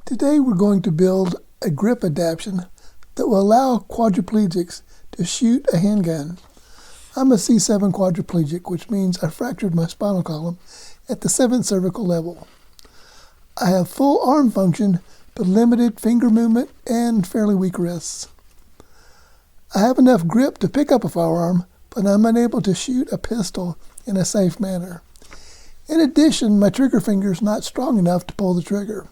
Today we're going to build a grip adaptation that will allow quadriplegics to shoot a handgun. I'm a C7 quadriplegic, which means I fractured my spinal column at the 7th cervical level. I have full arm function, but limited finger movement and fairly weak wrists. I have enough grip to pick up a firearm, but I'm unable to shoot a pistol in a safe manner. In addition, my trigger finger is not strong enough to pull the trigger,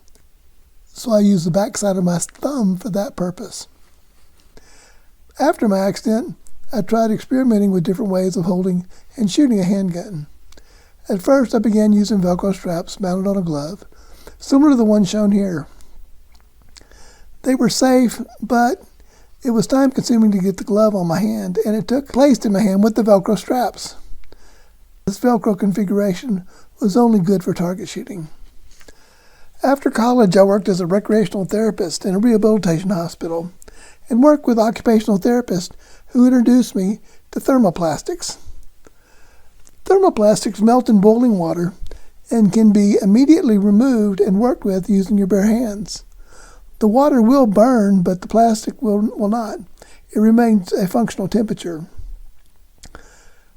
so I use the backside of my thumb for that purpose. After my accident, I tried experimenting with different ways of holding and shooting a handgun. At first, I began using Velcro straps mounted on a glove, similar to the one shown here. They were safe, but it was time-consuming to get the glove on my hand, and it took place in my hand with the Velcro straps. This Velcro configuration was only good for target shooting. After college, I worked as a recreational therapist in a rehabilitation hospital and worked with occupational therapists who introduced me to thermoplastics. Thermoplastics melt in boiling water and can be immediately removed and worked with using your bare hands. The water will burn, but the plastic will not. It remains a functional temperature.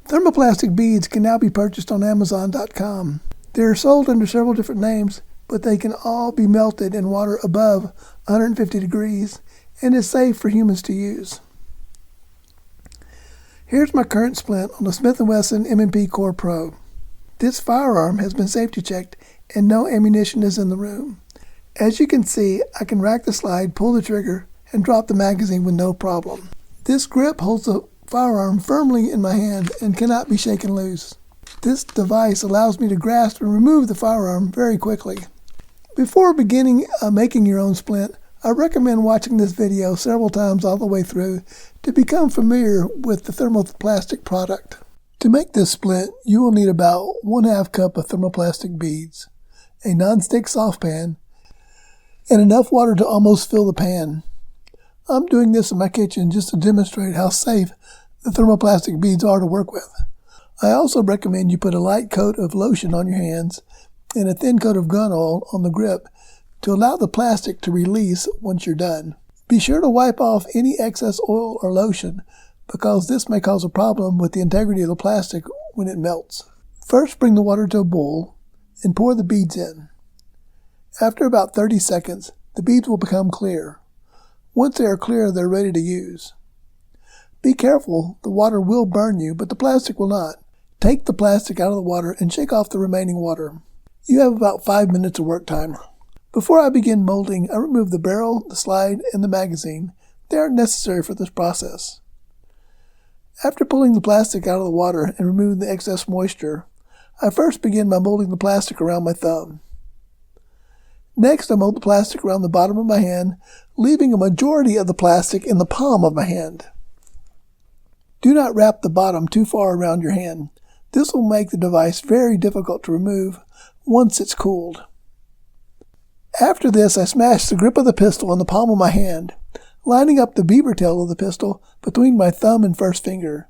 Thermoplastic beads can now be purchased on Amazon.com. They are sold under several different names, but they can all be melted in water above 150 degrees and is safe for humans to use. Here's my current splint on the Smith & Wesson MP CORE Pro. This firearm has been safety checked and no ammunition is in the room. As you can see, I can rack the slide, pull the trigger, and drop the magazine with no problem. This grip holds the firearm firmly in my hand and cannot be shaken loose. This device allows me to grasp and remove the firearm very quickly. Before beginning making your own splint, I recommend watching this video several times all the way through to become familiar with the thermoplastic product. To make this splint, you will need about 1/2 cup of thermoplastic beads, a non-stick saucepan, and enough water to almost fill the pan. I'm doing this in my kitchen just to demonstrate how safe the thermoplastic beads are to work with. I also recommend you put a light coat of lotion on your hands and a thin coat of gun oil on the grip to allow the plastic to release once you're done. Be sure to wipe off any excess oil or lotion because this may cause a problem with the integrity of the plastic when it melts. First, bring the water to a boil and pour the beads in. After about 30 seconds, the beads will become clear. Once they are clear, they're ready to use. Be careful, the water will burn you, but the plastic will not. Take the plastic out of the water and shake off the remaining water. You have about 5 minutes of work time. Before I begin molding, I remove the barrel, the slide, and the magazine. They aren't necessary for this process. After pulling the plastic out of the water and removing the excess moisture, I first begin by molding the plastic around my thumb. Next, I mold the plastic around the bottom of my hand, leaving a majority of the plastic in the palm of my hand. Do not wrap the bottom too far around your hand. This will make the device very difficult to remove once it's cooled. After this, I smash the grip of the pistol in the palm of my hand, lining up the beaver tail of the pistol between my thumb and first finger.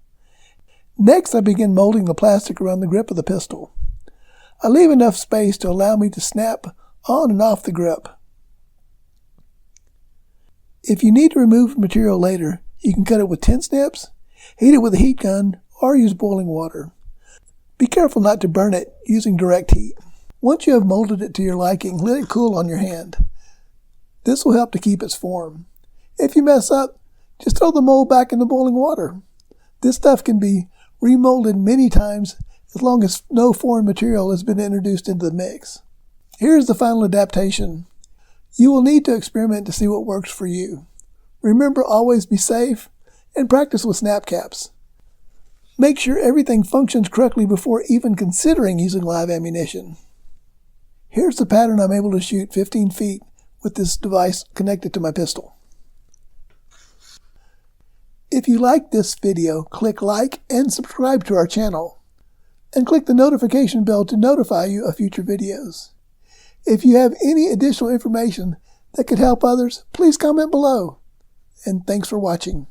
Next, I begin molding the plastic around the grip of the pistol. I leave enough space to allow me to snap on and off the grip. If you need to remove material later, you can cut it with 10 snips, heat it with a heat gun, or use boiling water. Be careful not to burn it using direct heat. Once you have molded it to your liking, let it cool on your hand. This will help to keep its form. If you mess up, just throw the mold back in the boiling water. This stuff can be remolded many times as long as no foreign material has been introduced into the mix. Here's the final adaptation. You will need to experiment to see what works for you. Remember, always be safe and practice with snap caps. Make sure everything functions correctly before even considering using live ammunition. Here's the pattern I'm able to shoot 15 feet with this device connected to my pistol. If you like this video, click like and subscribe to our channel, and click the notification bell to notify you of future videos. If you have any additional information that could help others, please comment below. And thanks for watching.